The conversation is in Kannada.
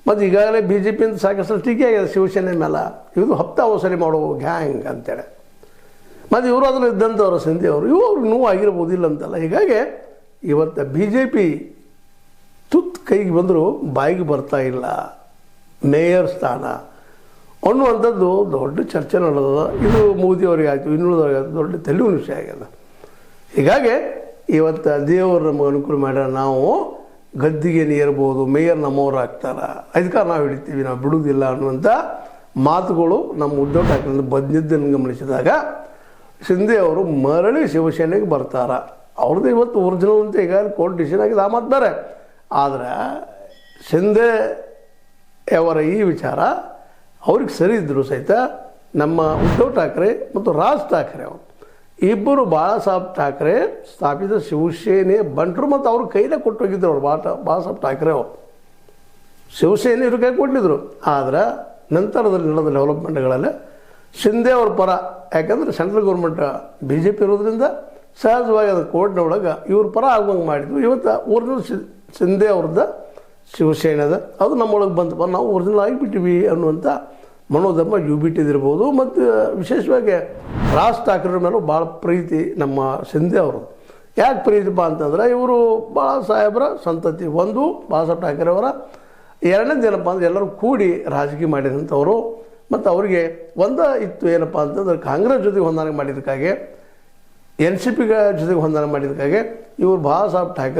ಮತ್ತು ಈಗಾಗಲೇ ಬಿ ಜೆ ಪಿಯಿಂದ ಸಾಕಷ್ಟು ಟೀಕೆ ಆಗಿದೆ ಶಿವಸೇನೆ ಮೇಲೆ, ಇದು ಹಪ್ತ ವಸೂಲಿ ಮಾಡೋ ಗ್ಯಾಂಗ್ ಅಂತೇಳಿ. ಮತ್ತು ಇವರು ಅದರಲ್ಲಿ ಇದ್ದಂಥವ್ರು ಸಿಂಧೆ ಅವರು, ಅವ್ರಿಗೆ ನೋವು ಆಗಿರ್ಬೋದಿಲ್ಲ ಅಂತಲ್ಲ. ಹೀಗಾಗಿ ಇವತ್ತು ಬಿ ಜೆ ಪಿ ತುತ್ತು ಕೈಗೆ ಬಂದರೂ ಬಾಯಿಗೆ ಬರ್ತಾ ಇಲ್ಲ ಮೇಯರ್ ಸ್ಥಾನ ಅನ್ನುವಂಥದ್ದು ದೊಡ್ಡ ಚರ್ಚೆ ನಡೆದ. ಇದು ಮೋದಿಯವ್ರಿಗೆ ಆಯಿತು, ಇನ್ನುಳಿದವ್ರಿಗೆ ಆಯಿತು, ದೊಡ್ಡ ತೆಲುಗು ವಿಷಯ ಆಗ್ಯದ. ಹೀಗಾಗಿ ಇವತ್ತು ದೇವರು ನಮಗೆ ಅನುಕೂಲ ಮಾಡ್ಯಾರ, ನಾವು ಗದ್ದಿಗೆ ಏರ್ಬೋದು, ಮೇಯರ್ ನಮ್ಮವ್ರು ಆಗ್ತಾರೆ, ಅಧಿಕಾರ ನಾವು ಹಿಡಿತೀವಿ, ನಾವು ಬಿಡುವುದಿಲ್ಲ ಅನ್ನುವಂಥ ಮಾತುಗಳು ನಮ್ಮ ಉದ್ಧವ್ ಠಾಕ್ರೆಯಿಂದ ಬಂದಿದ್ದನ್ನು ಗಮನಿಸಿದಾಗ ಶಿಂದೆ ಅವರು ಮರಳಿ ಶಿವಸೇನೆಗೆ ಬರ್ತಾರೆ. ಅವ್ರದ್ದು ಇವತ್ತು ಒರಿಜಿನಲ್ ಅಂತ ಈಗಾಗಲೇ ಕೋರ್ಟ್ ಡಿಸಿಷನ್ ಆಗಿದೆ, ಆ ಮಾತು ಬೇರೆ. ಆದರೆ ಶಿಂದೆ ಅವರ ಈ ವಿಚಾರ ಅವ್ರಿಗೆ ಸರಿ ಇದ್ದರೂ ಸಹಿತ ನಮ್ಮ ಉದ್ಧವ್ ಠಾಕ್ರೆ ಮತ್ತು ರಾಜ್ ಠಾಕ್ರೆ ಅವರು ಇಬ್ಬರು ಬಾಳಾಸಾಹೇಬ್ ಠಾಕ್ರೆ ಸ್ಥಾಪಿತ ಶಿವಸೇನೆ ಬಂಟರು, ಮತ್ತು ಅವ್ರ ಕೈಲೇ ಕೊಟ್ಟು ಹೋಗಿದ್ರು. ಅವ್ರು ಬಾಳಾಸಾಹೇಬ್ ಠಾಕ್ರೆ ಅವರು ಶಿವಸೇನೆ ಇವ್ರ ಕೈ ಕೊಟ್ಟಿದ್ರು. ಆದರೆ ನಂತರದಲ್ಲಿ ನಡೆದ ಡೆವಲಪ್ಮೆಂಟ್ಗಳಲ್ಲಿ ಶಿಂದೆ ಅವ್ರ ಪರ, ಯಾಕಂದರೆ central government B J P ಇರೋದ್ರಿಂದ ಸಹಜವಾಗಿ ಅದು ಕೋರ್ಟ್ನ ಒಳಗೆ ಇವ್ರ ಪರ ಆಗುವಂಗೆ ಮಾಡಿದ್ವು. ಇವತ್ತು ಒರಿಜಿನಲ್ ಶಿಂದೆ ಅವ್ರದ್ದು ಶಿವಸೇನೆ ಅದ, ಅದು ನಮ್ಮೊಳಗೆ ಬಂತಪ್ಪ, ನಾವು ಒರಿಜಿನಲ್ ಆಗಿಬಿಟ್ಟಿವಿ ಅನ್ನುವಂಥ ಮನೋಧರ್ಮ ಬಿಟ್ಟಿದ್ದಿರ್ಬೋದು. ಮತ್ತು ವಿಶೇಷವಾಗಿ ರಾಜ್ ಠಾಕ್ರೆ ಮೇಲೂ ಭಾಳ ಪ್ರೀತಿ ನಮ್ಮ ಶಿಂದೆ ಅವರು. ಯಾಕೆ ಪ್ರೀತಿಪ್ಪ ಅಂತಂದರೆ ಇವರು ಬಾಳಾಸಾಹೇಬ್ರ ಸಂತತಿ, ಒಂದು ಬಾಳಾಸಾಹೇಬ್ ಠಾಕ್ರೆ ಅವರ, ಎರಡನೇದು ಏನಪ್ಪ ಅಂದರೆ ಎಲ್ಲರೂ ಕೂಡಿ ರಾಜಕೀಯ ಮಾಡಿದಂಥವರು. ಮತ್ತು ಅವರಿಗೆ ಇತ್ತು ಏನಪ್ಪ ಅಂತಂದ್ರೆ ಕಾಂಗ್ರೆಸ್ ಜೊತೆಗೆ ಹೊಂದಾಣಿಕೆ ಮಾಡಿದ್ದಕ್ಕಾಗಿ, ಎನ್ ಸಿ ಪಿಗೆ ಜೊತೆಗೆ ಹೊಂದಾಣಿಕೆ ಮಾಡಿದ್ದಕ್ಕಾಗಿ ಇವರು ಬಾಳಾಸಾಹೇಬ್ ಠಾಕ್ರೆ